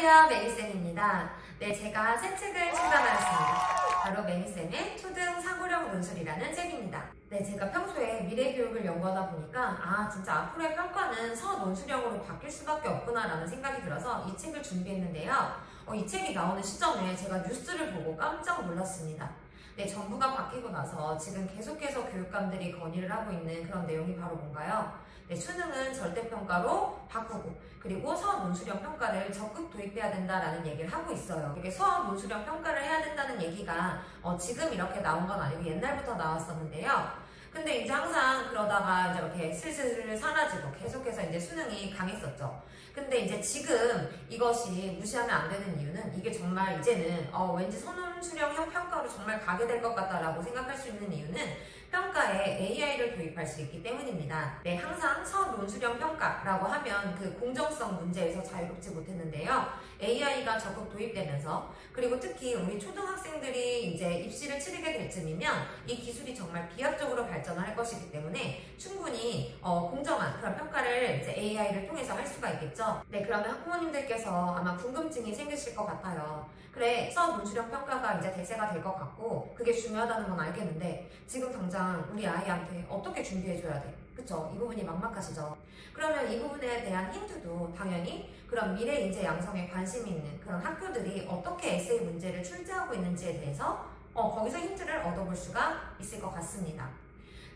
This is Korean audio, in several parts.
안녕하세요, 매니쌤입니다. 네, 제가 새 책을 출간하였습니다. 바로 매니쌤의 초등 사고력 논술이라는 책입니다. 네, 제가 평소에 미래교육을 연구하다 보니까 진짜 앞으로의 평가는 서논술형으로 바뀔 수밖에 없구나라는 생각이 들어서 이 책을 준비했는데요. 이 책이 나오는 시점에 제가 뉴스를 보고 깜짝 놀랐습니다. 네, 정부가 바뀌고 나서 지금 계속해서 교육감들이 건의를 하고 있는 그런 내용이 바로 뭔가요? 네, 수능은 절대평가로 바꾸고 그리고 서논술형 평가를 적극 도입해야 된다라는 얘기를 하고 있어요. 이게 서논술형 평가를 해야 된다는 얘기가 지금 이렇게 나온 건 아니고 옛날부터 나왔었는데요. 근데 이제 항상 그러다가 이제 이렇게 슬슬 사라지고 계속해서 이제 수능이 강했었죠. 근데 이제 지금 이것이 무시하면 안 되는 이유는 이게 정말 이제는 왠지 서논술형 평가로 정말 가게 될 것 같다라고 생각할 수 있는 이유는 평가에 AI를 도입할 수 있기 때문입니다. 네, 항상 서논술형 평가라고 하면 그 공정성 문제에서 자유롭지 못했는데요. AI가 적극 도입되면서 그리고 특히 우리 초등학생들이 이제 입시를 치르게 될 쯤이면 이 기술이 정말 비약적으로 발전을 할 것이기 때문에 충분히 공정한 그런 평가를 이제 AI를 통해서 할 수가 있겠죠. 네, 그러면 학부모님들께서 아마 궁금증이 생기실 것 같아요. 그래, 서논술형 평가가 이제 대세가 될 것 같고 그게 중요하다는 건 알겠는데 지금 당장 우리 아이한테 어떻게 준비해줘야 돼? 그쵸? 이 부분이 막막하시죠? 그러면 이 부분에 대한 힌트도 당연히 그런 미래 인재 양성에 관심이 있는 그런 학교들이 어떻게 에세이 문제를 출제하고 있는지에 대해서 거기서 힌트를 얻어볼 수가 있을 것 같습니다.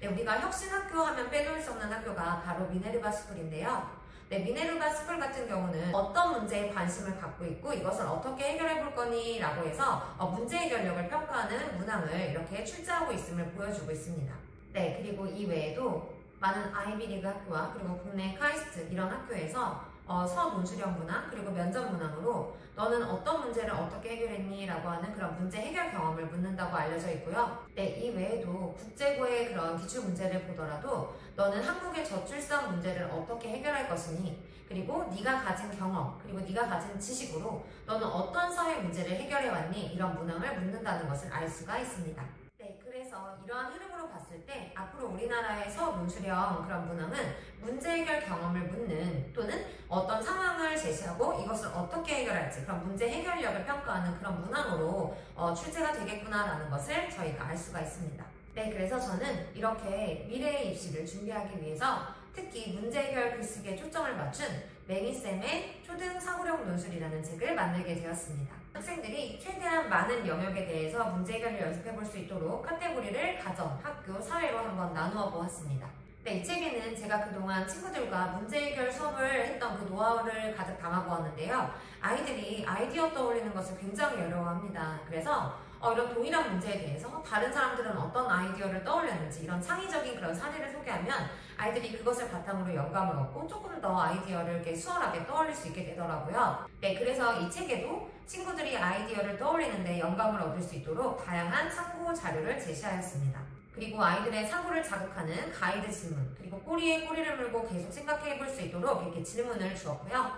네, 우리가 혁신학교 하면 빼놓을 수 없는 학교가 바로 미네르바 스쿨인데요. 네, 미네르바 스쿨 같은 경우는 어떤 문제에 관심을 갖고 있고 이것을 어떻게 해결해 볼 거니? 라고 해서 문제 해결력을 평가하는 문항을 이렇게 출제하고 있음을 보여주고 있습니다. 네, 그리고 이 외에도 많은 아이비리그 학교와 그리고 국내 카이스트 이런 학교에서 서논술형 문항 그리고 면접 문항으로 너는 어떤 문제를 어떻게 해결했니? 라고 하는 그런 문제 해결 경험을 묻는다고 알려져 있고요. 네, 이 외에도 국제고의 그런 기출 문제를 보더라도 너는 한국의 저출산 문제를 어떻게 해결할 것이니? 그리고 네가 가진 경험 그리고 네가 가진 지식으로 너는 어떤 사회 문제를 해결해 왔니? 이런 문항을 묻는다는 것을 알 수가 있습니다. 네, 그래서 이러한 흐름으로 봤을 때 앞으로 우리나라의 서논술형 그런 문항은 문제 해결 경험을 묻는 또는 어떤 상황을 제시하고 이것을 어떻게 해결할지 그런 문제 해결력을 평가하는 그런 문항으로 출제가 되겠구나라는 것을 저희가 알 수가 있습니다. 네, 그래서 저는 이렇게 미래의 입시를 준비하기 위해서 특히 문제 해결 글쓰기에 초점을 맞춘 매니쌤의 초등 사고력 논술이라는 책을 만들게 되었습니다. 학생들이 최대한 많은 영역에 대해서 문제 해결을 연습해 볼 수 있도록 카테고리를 가정, 학교, 사회로 한번 나누어 보았습니다. 네, 이 책에는 제가 그동안 친구들과 문제 해결 수업을 했던 그 노하우를 가득 담아보았는데요. 아이들이 아이디어 떠올리는 것을 굉장히 어려워합니다. 그래서 이런 동일한 문제에 대해서 다른 사람들은 어떤 아이디어를 떠올렸는지 이런 창의적인 그런 사례를 소개하면 아이들이 그것을 바탕으로 영감을 얻고 조금 더 아이디어를 이렇게 수월하게 떠올릴 수 있게 되더라고요. 네, 그래서 이 책에도 친구들이 아이디어를 떠올리는데 영감을 얻을 수 있도록 다양한 참고 자료를 제시하였습니다. 그리고 아이들의 사고를 자극하는 가이드 질문, 그리고 꼬리에 꼬리를 물고 계속 생각해 볼 수 있도록 이렇게 질문을 주었고요.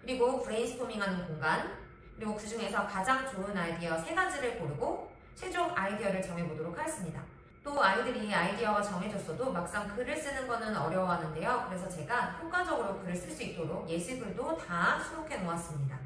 그리고 브레인스토밍하는 공간, 그리고 그 중에서 가장 좋은 아이디어 3가지를 고르고 최종 아이디어를 정해보도록 하였습니다. 또 아이들이 아이디어가 정해졌어도 막상 글을 쓰는 거는 어려워하는데요. 그래서 제가 효과적으로 글을 쓸 수 있도록 예시글도 다 수록해 놓았습니다.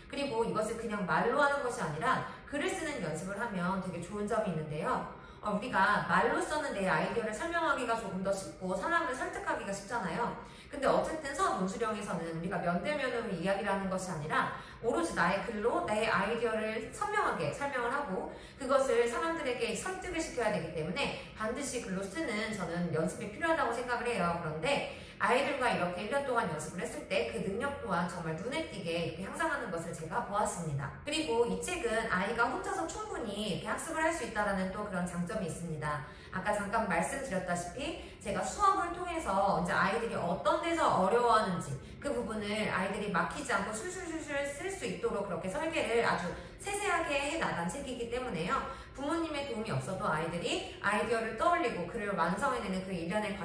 그리고 이것을 그냥 말로 하는 것이 아니라 글을 쓰는 연습을 하면 되게 좋은 점이 있는데요. 우리가 말로 써는 내 아이디어를 설명하기가 조금 더 쉽고 사람을 설득하기가 쉽잖아요. 근데 어쨌든 서논술형에서는 우리가 면대면으로 이야기를 하는 것이 아니라 오로지 나의 글로 내 아이디어를 선명하게 설명을 하고 그것을 사람들에게 설득을 시켜야 되기 때문에 반드시 글로 쓰는 저는 연습이 필요하다고 생각을 해요. 그런데 아이들과 이렇게 1년 동안 연습을 했을 때 그 능력 또한 정말 눈에 띄게 이렇게 향상하는 것을 제가 보았습니다. 그리고 이 책은 아이가 혼자서 충분히 이렇게 학습을 할 수 있다는 또 그런 장점이 있습니다. 아까 잠깐 말씀드렸다시피 제가 수업을 통해서 이제 아이들이 어떤 데서 어려워하는지 그 부분을 아이들이 막히지 않고 술술술술 쓸 수 있도록 그렇게 설계를 아주 세세하게 해나간 책이기 때문에요. 부모님의 도움이 없어도 아이들이 아이디어를 떠올리고 글을 완성해내는 그 일련의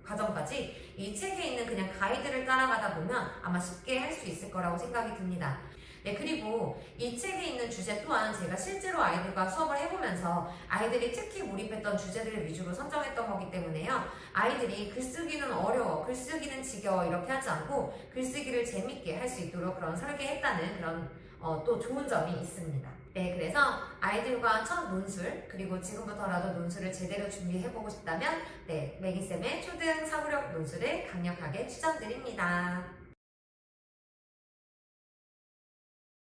과정까지 이 책에 있는 그냥 가이드를 따라가다 보면 아마 쉽게 할 수 있을 거라고 생각이 듭니다. 네, 그리고 이 책에 있는 주제 또한 제가 실제로 아이들과 수업을 해보면서 아이들이 특히 몰입했던 주제들을 위주로 선정했던 거기 때문에요. 아이들이 글쓰기는 어려워, 글쓰기는 지겨워 이렇게 하지 않고 글쓰기를 재밌게 할 수 있도록 그런 설계했다는 그런 또 좋은 점이 있습니다. 네, 그래서 아이들과 첫 논술, 그리고 지금부터라도 논술을 제대로 준비해보고 싶다면 네, 매기쌤의 초등 사고력 논술을 강력하게 추천드립니다.